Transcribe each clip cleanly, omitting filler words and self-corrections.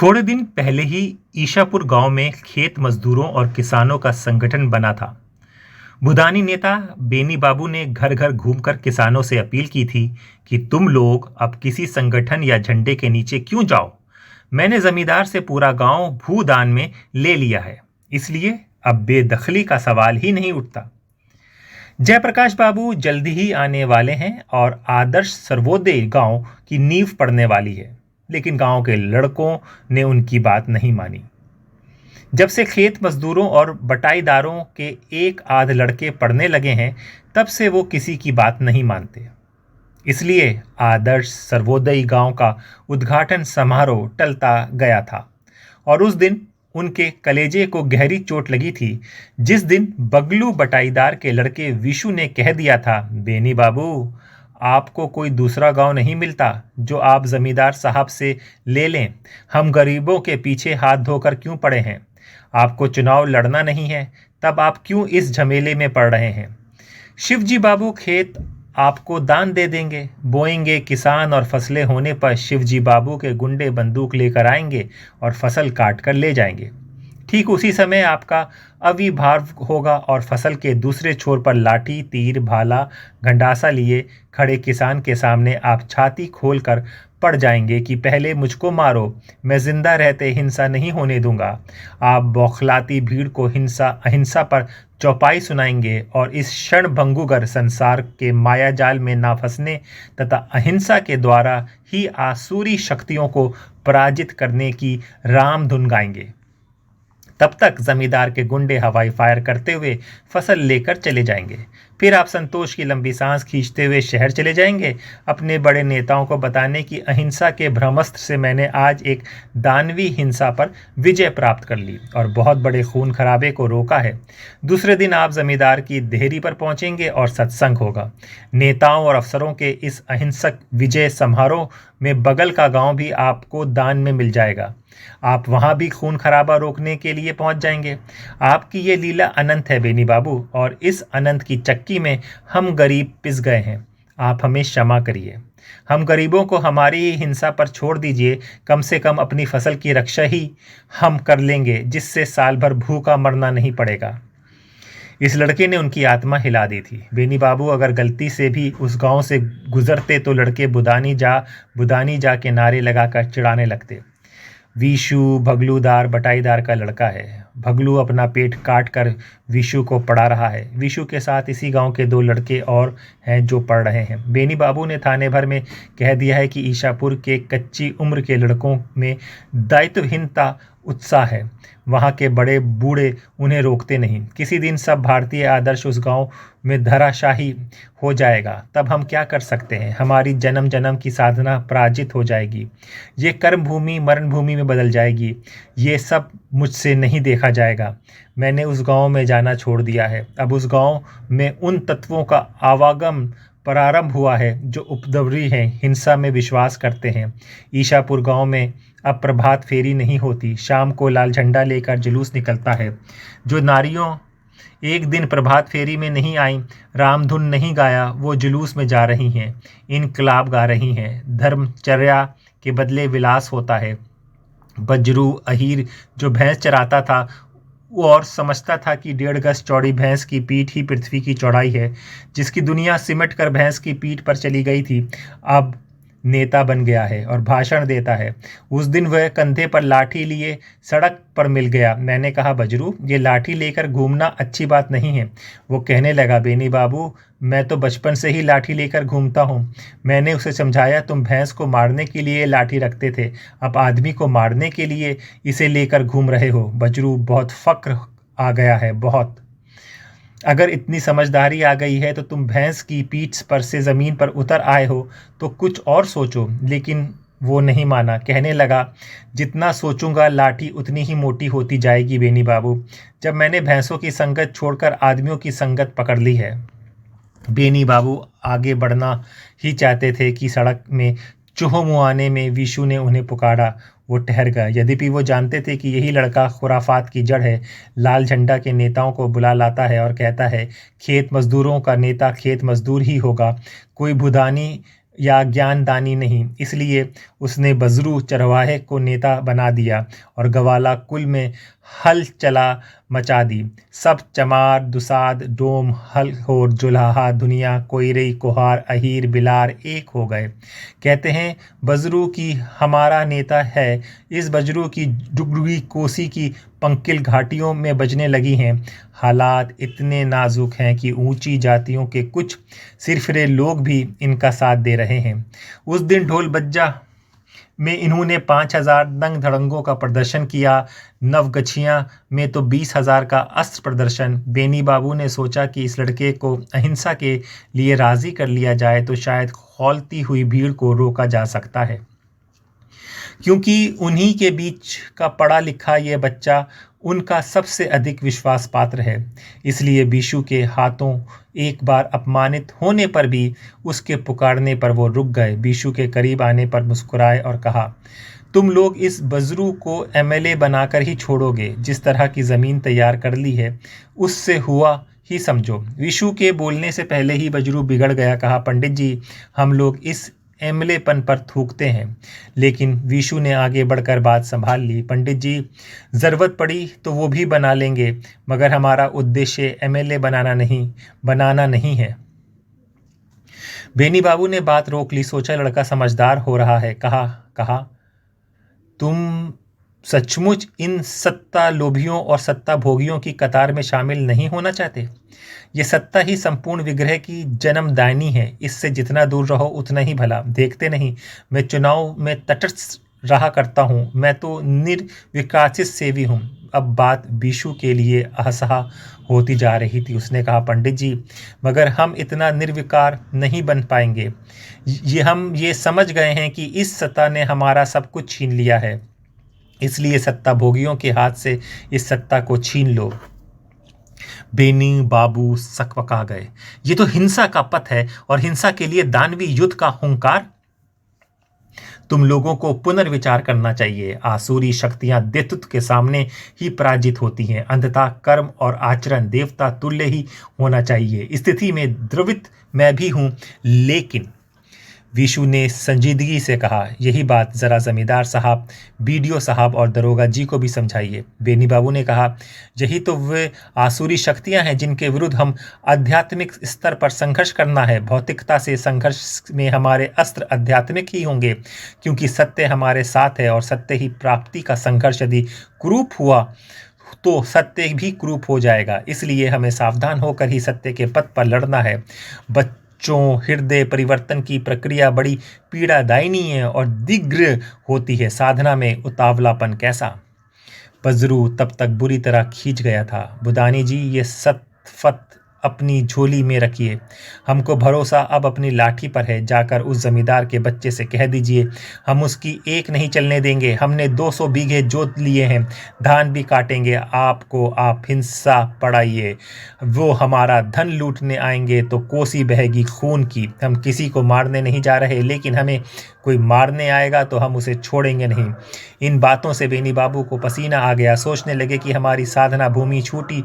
थोड़े दिन पहले ही ईशापुर गांव में खेत मजदूरों और किसानों का संगठन बना था। बुदानी नेता बेनी बाबू ने घर घर घूमकर किसानों से अपील की थी कि तुम लोग अब किसी संगठन या झंडे के नीचे क्यों जाओ। मैंने जमींदार से पूरा गांव भूदान में ले लिया है, इसलिए अब बेदखली का सवाल ही नहीं उठता। जयप्रकाश बाबू जल्दी ही आने वाले हैं और आदर्श सर्वोदय गांव की नींव पड़ने वाली है। लेकिन गांव के लड़कों ने उनकी बात नहीं मानी। जब से खेत मजदूरों और बटाईदारों के एक आध लड़के पढ़ने लगे हैं, तब से वो किसी की बात नहीं मानते। इसलिए आदर्श सर्वोदय गांव का उद्घाटन समारोह टलता गया था और उस दिन उनके कलेजे को गहरी चोट लगी थी, जिस दिन बगलू बटाईदार के लड़के विशु ने कह दिया था, बेनी बाबू, आपको कोई दूसरा गांव नहीं मिलता जो आप जमींदार साहब से ले लें। हम गरीबों के पीछे हाथ धोकर क्यों पड़े हैं? आपको चुनाव लड़ना नहीं है, तब आप क्यों इस झमेले में पड़ रहे हैं? शिवजी बाबू खेत आपको दान दे देंगे, बोएंगे किसान और फसलें होने पर शिवजी बाबू के गुंडे बंदूक लेकर आएंगे और फसल काट कर ले जाएंगे। ठीक उसी समय आपका अविर्भाव होगा और फसल के दूसरे छोर पर लाठी, तीर, भाला, गंडासा लिए खड़े किसान के सामने आप छाती खोलकर पड़ जाएंगे कि पहले मुझको मारो, मैं जिंदा रहते हिंसा नहीं होने दूंगा। आप बौखलाती भीड़ को अहिंसा पर चौपाई सुनाएंगे और इस क्षण भंगुर संसार के माया जाल में ना फंसने तथा अहिंसा के द्वारा ही आसुरी शक्तियों को पराजित करने की राम धुन गाएंगे। तब तक जमींदार के गुंडे हवाई फायर करते हुए फसल लेकर चले जाएंगे। फिर आप संतोष की लंबी सांस खींचते हुए शहर चले जाएंगे, अपने बड़े नेताओं को बताने की अहिंसा के ब्रह्मास्त्र से मैंने आज एक दानवी हिंसा पर विजय प्राप्त कर ली और बहुत बड़े खून खराबे को रोका है। दूसरे दिन आप जमींदार की देहरी पर पहुंचेंगे और सत्संग होगा। नेताओं और अफसरों के इस अहिंसक विजय समारोह में बगल का गांव भी आपको दान में मिल जाएगा। आप वहां भी खून खराबा रोकने के लिए पहुंच जाएंगे। आपकी ये लीला अनंत है बेनी बाबू, और इस अनंत की चक्की में हम गरीब पिस गए हैं। आप हमें क्षमा करिए। हम गरीबों को हमारी ही हिंसा पर छोड़ दीजिए। कम से कम अपनी फसल की रक्षा ही हम कर लेंगे, जिससे साल भर भूखा मरना नहीं पड़ेगा। इस लड़के ने उनकी आत्मा हिला दी थी। बेनी बाबू अगर गलती से भी उस गांव से गुजरते तो लड़के बुदानी जा के नारे लगाकर चिढ़ाने लगते। विशु भगलूदार बटाईदार का लड़का है। भगलू अपना पेट काट कर विशु को पढ़ा रहा है। विशु के साथ इसी गांव के 2 लड़के और हैं जो पढ़ रहे हैं। बेनी बाबू ने थाने भर में कह दिया है कि ईशापुर के कच्ची उम्र के लड़कों में दायित्वहीनता उत्साह है। वहाँ के बड़े बूढ़े उन्हें रोकते नहीं। किसी दिन सब भारतीय आदर्श उस गांव में धराशाही हो जाएगा, तब हम क्या कर सकते हैं? हमारी जन्म जन्म की साधना पराजित हो जाएगी। ये कर्म भूमि मरण भूमि में बदल जाएगी। ये सब मुझसे नहीं देखा जाएगा। मैंने उस गांव में जाना छोड़ दिया है। अब उस गांव में उन तत्वों का आवागम प्रारंभ हुआ है जो उपद्रवी हैं, हिंसा में विश्वास करते हैं। ईशापुर गांव में अब प्रभात फेरी नहीं होती। शाम को लाल झंडा लेकर जुलूस निकलता है। जो नारियों एक दिन प्रभात फेरी में नहीं आई, रामधुन नहीं गाया, वो जुलूस में जा रही हैं, इनकलाब गा रही हैं। धर्मचर्या के बदले विलास होता है। बजरू अहीर जो भैंस चराता था वो और समझता था कि 1.5 गज चौड़ी भैंस की पीठ ही पृथ्वी की चौड़ाई है। जिसकी दुनिया सिमट कर भैंस की पीठ पर चली गई थी, अब नेता बन गया है और भाषण देता है। उस दिन वह कंधे पर लाठी लिए सड़क पर मिल गया। मैंने कहा, बजरू, ये लाठी लेकर घूमना अच्छी बात नहीं है। वो कहने लगा, बेनी बाबू, मैं तो बचपन से ही लाठी लेकर घूमता हूँ। मैंने उसे समझाया, तुम भैंस को मारने के लिए लाठी रखते थे, अब आदमी को मारने के लिए इसे लेकर घूम रहे हो। बजरू, बहुत फक्र आ गया है, बहुत। अगर इतनी समझदारी आ गई है तो तुम भैंस की पीठ पर से ज़मीन पर उतर आए हो तो कुछ और सोचो। लेकिन वो नहीं माना। कहने लगा, जितना सोचूंगा लाठी उतनी ही मोटी होती जाएगी बेनी बाबू। जब मैंने भैंसों की संगत छोड़कर आदमियों की संगत पकड़ ली है। बेनी बाबू आगे बढ़ना ही चाहते थे कि सड़क में चुहमुआने में विशु ने उन्हें पुकारा। वो ठहर गए। यद्यपि वो जानते थे कि यही लड़का खुराफात की जड़ है। लाल झंडा के नेताओं को बुला लाता है और कहता है, खेत मजदूरों का नेता खेत मजदूर ही होगा। कोई भूदानी या ज्ञानदानी नहीं, इसलिए उसने बजरू चरवाहे को नेता बना दिया और गवाला कुल में हलचला मचा दी। सब चमार दुसाद डोम हलहोर जुलाहा दुनिया कोयरई कुहार अहीर बिलार एक हो गए। कहते हैं बजरू की हमारा नेता है। इस बजरू की डुगडुगी कोसी की पंकिल घाटियों में बजने लगी हैं। हालात इतने नाजुक हैं कि ऊंची जातियों के कुछ सिरफिरे लोग भी इनका साथ दे रहे हैं। उस दिन ढोल बज्जा में इन्होंने 5,000 दंग धड़ंगों का प्रदर्शन किया। नवगछिया में तो 20,000 का अस्त्र प्रदर्शन। बेनी बाबू ने सोचा कि इस लड़के को अहिंसा के लिए राजी कर लिया जाए तो शायद खौलती हुई भीड़ को रोका जा सकता है, क्योंकि उन्हीं के बीच का पढ़ा लिखा ये बच्चा उनका सबसे अधिक विश्वास पात्र है। इसलिए बीशू के हाथों एक बार अपमानित होने पर भी उसके पुकारने पर वो रुक गए। बीशू के करीब आने पर मुस्कुराए और कहा, तुम लोग इस बजरू को एमएलए बनाकर ही छोड़ोगे। जिस तरह की ज़मीन तैयार कर ली है उससे हुआ ही समझो। विशु के बोलने से पहले ही बजरू बिगड़ गया। कहा, पंडित जी, हम लोग इस एमएलएपन पर थूकते हैं। लेकिन विशु ने आगे बढ़कर बात संभाल ली। पंडित जी, ज़रूरत पड़ी तो वो भी बना लेंगे, मगर हमारा उद्देश्य एमएलए बनाना नहीं है। बेनी बाबू ने बात रोक ली। सोचा लड़का समझदार हो रहा है। कहा तुम सचमुच इन सत्ता लोभियों और सत्ता भोगियों की कतार में शामिल नहीं होना चाहते? ये सत्ता ही संपूर्ण विग्रह की जन्मदायिनी है। इससे जितना दूर रहो उतना ही भला। देखते नहीं, मैं चुनाव में तटस्थ रहा करता हूँ। मैं तो निर्विकासित सेवी हूँ। अब बात बीशू के लिए असहा होती जा रही थी। उसने कहा, पंडित जी, मगर हम इतना निर्विकार नहीं बन पाएंगे। हम ये समझ गए हैं कि इस सत्ता ने हमारा सब कुछ छीन लिया है, इसलिए सत्ता भोगियों के हाथ से इस सत्ता को छीन लो। बेनी बाबू सकपका गए। ये तो हिंसा का पथ है और हिंसा के लिए दानवी युद्ध का हुंकार। तुम लोगों को पुनर्विचार करना चाहिए। आसुरी शक्तियां दैत्य के सामने ही पराजित होती हैं। अंधता, कर्म और आचरण देवता तुल्य ही होना चाहिए। स्थिति में द्रवित मैं भी हूं, लेकिन विशु ने संजीदगी से कहा, यही बात जरा जमींदार साहब, बीडीओ साहब और दरोगा जी को भी समझाइए। बेनी बाबू ने कहा, यही तो वे आसुरी शक्तियां हैं जिनके विरुद्ध हम आध्यात्मिक स्तर पर संघर्ष करना है। भौतिकता से संघर्ष में हमारे अस्त्र आध्यात्मिक ही होंगे, क्योंकि सत्य हमारे साथ है और सत्य ही प्राप्ति का संघर्ष यदि कुरूप हुआ तो सत्य भी कुरूप हो जाएगा। इसलिए हमें सावधान होकर ही सत्य के पथ पर लड़ना है। हृदय परिवर्तन की प्रक्रिया बड़ी पीड़ादायिनी है और दीर्घ होती है। साधना में उतावलापन कैसा। बजरू तब तक बुरी तरह खींच गया था। बुदानी जी, ये सतफत अपनी झोली में रखिए। हमको भरोसा अब अपनी लाठी पर है। जाकर उस जमींदार के बच्चे से कह दीजिए, हम उसकी एक नहीं चलने देंगे। हमने 200 बीघे जोत लिए हैं, धान भी काटेंगे। आपको आप हिंसा पड़ाइए। वो हमारा धन लूटने आएंगे तो कोसी बहेगी खून की। हम किसी को मारने नहीं जा रहे, लेकिन हमें कोई मारने आएगा तो हम उसे छोड़ेंगे नहीं। इन बातों से बेनी बाबू को पसीना आ गया। सोचने लगे कि हमारी साधना भूमि छूटी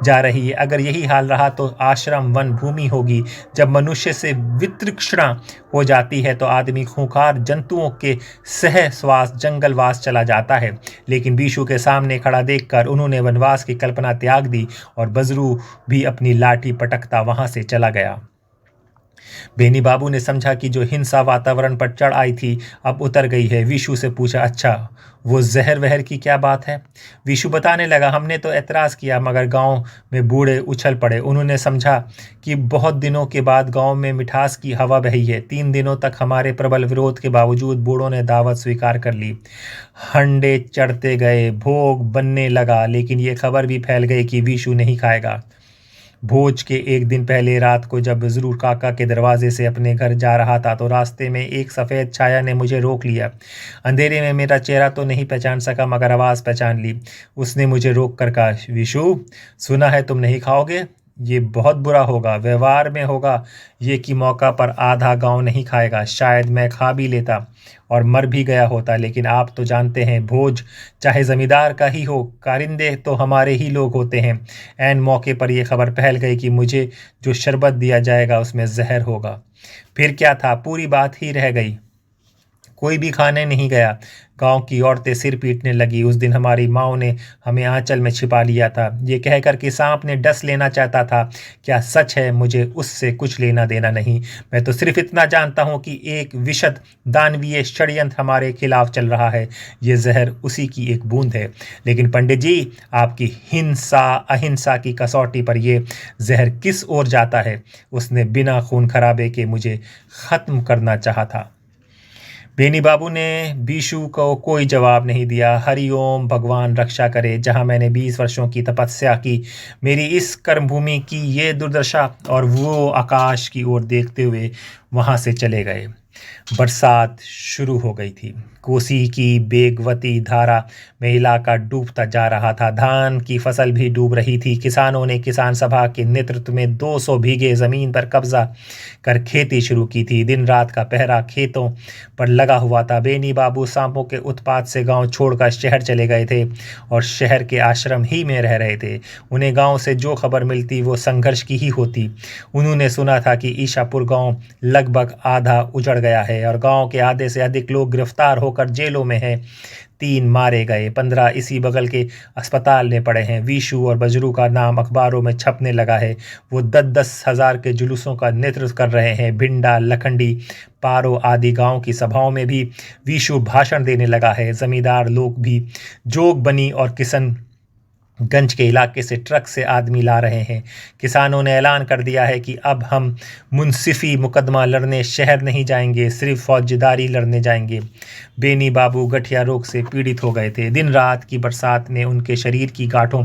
जा रही है। अगर यही हाल रहा तो आश्रम वन भूमि होगी। जब मनुष्य से वितृष्णा हो जाती है तो आदमी खूंखार जंतुओं के सहवास जंगलवास चला जाता है। लेकिन बीशु के सामने खड़ा देखकर उन्होंने वनवास की कल्पना त्याग दी और बजरू भी अपनी लाठी पटकता वहां से चला गया। बेनी बाबू ने समझा कि जो हिंसा वातावरण पर चढ़ आई थी अब उतर गई है। विशु से पूछा, अच्छा, वो जहर वहर की क्या बात है? विशु बताने लगा, हमने तो एतराज़ किया, मगर गांव में बूढ़े उछल पड़े। उन्होंने समझा कि बहुत दिनों के बाद गांव में मिठास की हवा बही है। 3 दिनों तक हमारे प्रबल विरोध के बावजूद बूढ़ों ने दावत स्वीकार कर ली। हंडे चढ़ते गए, भोग बनने लगा, लेकिन ये खबर भी फैल गई कि विशु नहीं खाएगा। भोज के एक दिन पहले रात को जब जरूर काका के दरवाजे से अपने घर जा रहा था तो रास्ते में एक सफ़ेद छाया ने मुझे रोक लिया। अंधेरे में मेरा चेहरा तो नहीं पहचान सका, मगर आवाज़ पहचान ली। उसने मुझे रोक कर कहा, विशु, सुना है तुम नहीं खाओगे? ये बहुत बुरा होगा। व्यवहार में होगा ये कि मौका पर आधा गांव नहीं खाएगा। शायद मैं खा भी लेता और मर भी गया होता, लेकिन आप तो जानते हैं, भोज चाहे जमींदार का ही हो, कारिंदे तो हमारे ही लोग होते हैं। ऐन मौके पर यह खबर फैल गई कि मुझे जो शरबत दिया जाएगा उसमें जहर होगा। फिर क्या था, पूरी बात ही रह गई। कोई भी खाने नहीं गया। गांव की औरतें सिर पीटने लगी। उस दिन हमारी माँ ने हमें आंचल में छिपा लिया था, ये कहकर कि सांप ने डस लेना चाहता था। क्या सच है? मुझे उससे कुछ लेना देना नहीं। मैं तो सिर्फ इतना जानता हूँ कि एक विशद दानवीय षड्यंत्र हमारे खिलाफ चल रहा है। ये जहर उसी की एक बूंद है। लेकिन पंडित जी, आपकी हिंसा अहिंसा की कसौटी पर ये जहर किस ओर जाता है? उसने बिना खून खराबे के मुझे खत्म करना चाहा था। बेनी बाबू ने बीशु को कोई जवाब नहीं दिया। हरिओम, भगवान रक्षा करे। जहां मैंने 20 वर्षों की तपस्या की, मेरी इस कर्मभूमि की ये दुर्दशा। और वो आकाश की ओर देखते हुए वहां से चले गए। बरसात शुरू हो गई थी। कोसी की बेगवती धारा में इलाका डूबता जा रहा था। धान की फसल भी डूब रही थी। किसानों ने किसान सभा के नेतृत्व में 200 बीघे जमीन पर कब्जा कर खेती शुरू की थी। दिन रात का पहरा खेतों पर लगा हुआ था। बेनी बाबू सांपों के उत्पात से गांव छोड़कर शहर चले गए थे और शहर के आश्रम ही में रह रहे थे। उन्हें गांव से जो खबर मिलती वो संघर्ष की ही होती। उन्होंने सुना था कि ईशापुर गांव लगभग आधा उजड़ गया है और गांव के आधे से अधिक लोग गिरफ्तार होकर जेलों में हैं। 3 मारे गए, 15 इसी बगल के अस्पताल में पड़े हैं। वीशु और बजरू का नाम अखबारों में छपने लगा है। वो 10-10 हजार के जुलूसों का नेतृत्व कर रहे हैं। भिंडा, लखंडी, पारो आदि गांव की सभाओं में भी वीशु भाषण देने लगा है। जमींदार लोग भी जोग बनी और किशनगंज के इलाके से ट्रक से आदमी ला रहे हैं। किसानों ने ऐलान कर दिया है कि अब हम मुंसिफी मुकदमा लड़ने शहर नहीं जाएंगे, सिर्फ फौजदारी लड़ने जाएंगे। बेनी बाबू गठिया रोग से पीड़ित हो गए थे। दिन रात की बरसात में उनके शरीर की गांठों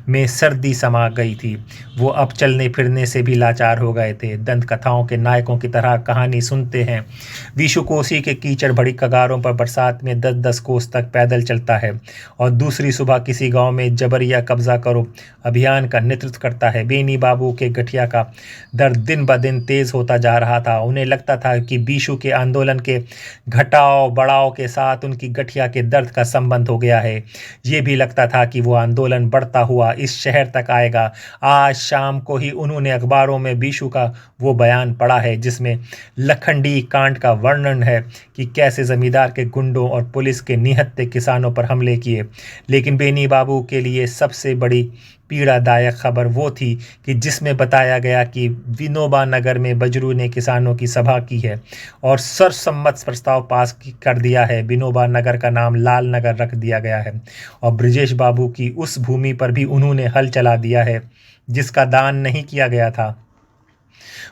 में सर्दी समा गई थी। वो अब चलने फिरने से भी लाचार हो गए थे। दंत कथाओं के नायकों की तरह कहानी सुनते हैं। विशु कोसी के कीचड़ भरी कगारों पर बरसात में 10-10 कोस तक पैदल चलता है और दूसरी सुबह किसी गांव में जबरिया कब्जा करो अभियान का नेतृत्व करता है। बेनी बाबू के गठिया का दर्द दिन ब दिन तेज होता जा रहा था। उन्हें लगता था कि बीशु के आंदोलन के घटाव बढ़ाव के साथ उनकी गठिया के दर्द का संबंध हो गया है। ये भी लगता था कि वो आंदोलन बढ़ता हुआ इस शहर तक आएगा। आज शाम को ही उन्होंने अखबारों में बीशु का वो बयान पढ़ा है जिसमें लखंडी कांड का वर्णन है कि कैसे जमींदार के गुंडों और पुलिस के निहत्थे किसानों पर हमले किए। लेकिन बेनी बाबू के लिए सबसे बड़ी पीड़ादायक खबर वो थी कि जिसमें बताया गया कि विनोबा नगर में बजरू ने किसानों की सभा की है और सर्वसम्मत प्रस्ताव पास कर दिया है। विनोबा नगर का नाम लाल नगर रख दिया गया है और ब्रजेश बाबू की उस भूमि पर भी उन्होंने हल चला दिया है जिसका दान नहीं किया गया था।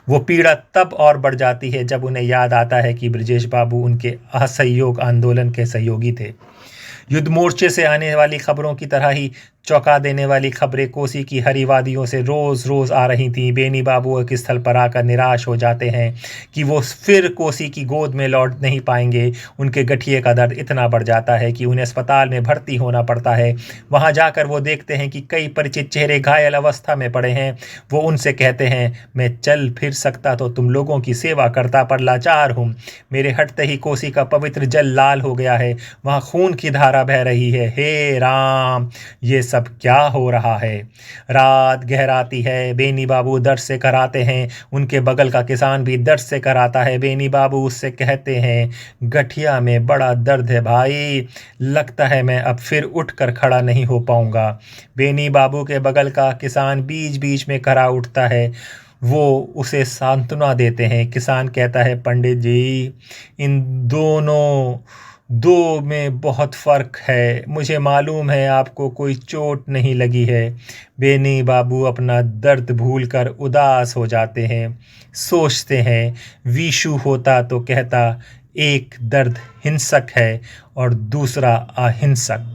वो पीड़ा तब और बढ़ जाती है जब उन्हें याद आता है कि ब्रजेश बाबू उनके असहयोग आंदोलन के सहयोगी थे। युद्ध मोर्चे से आने वाली खबरों की तरह ही चौंका देने वाली खबरें कोसी की हरी वादियों से रोज रोज आ रही थीं। बेनी बाबू एक स्थल पर आकर निराश हो जाते हैं कि वो फिर कोसी की गोद में लौट नहीं पाएंगे। उनके गठिए का दर्द इतना बढ़ जाता है कि उन्हें अस्पताल में भर्ती होना पड़ता है। वहां जाकर वो देखते हैं कि कई परिचित चेहरे घायल अवस्था में पड़े हैं। वो उनसे कहते हैं, मैं चल फिर सकता तो तुम लोगों की सेवा करता, पर लाचार हूँ। मेरे हटते ही कोसी का पवित्र जल लाल हो गया है, वहाँ खून की धारा बह रही है। हे राम, ये सब क्या हो रहा है? रात गहराती है। बेनी बाबू दर्द से कराते हैं। उनके बगल का किसान भी दर्द से कराता है। बेनी बाबू उससे कहते हैं, गठिया में बड़ा दर्द है भाई, लगता है मैं अब फिर उठकर खड़ा नहीं हो पाऊंगा। बेनी बाबू के बगल का किसान बीच बीच में खड़ा उठता है। वो उसे सांत्वना देते हैं। किसान कहता है, पंडित जी, इन दोनों दो में बहुत फ़र्क है। मुझे मालूम है आपको कोई चोट नहीं लगी है। बेनी बाबू अपना दर्द भूलकर उदास हो जाते हैं। सोचते हैं, वीशु होता तो कहता, एक दर्द हिंसक है और दूसरा अहिंसक।